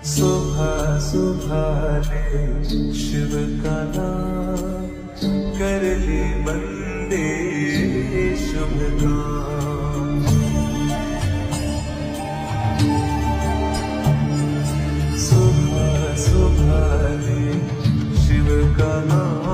सुबह सुबह ने शिव का नाम कर ले बंदे शुभ काम। सुबह सुबह ने शिव का नाम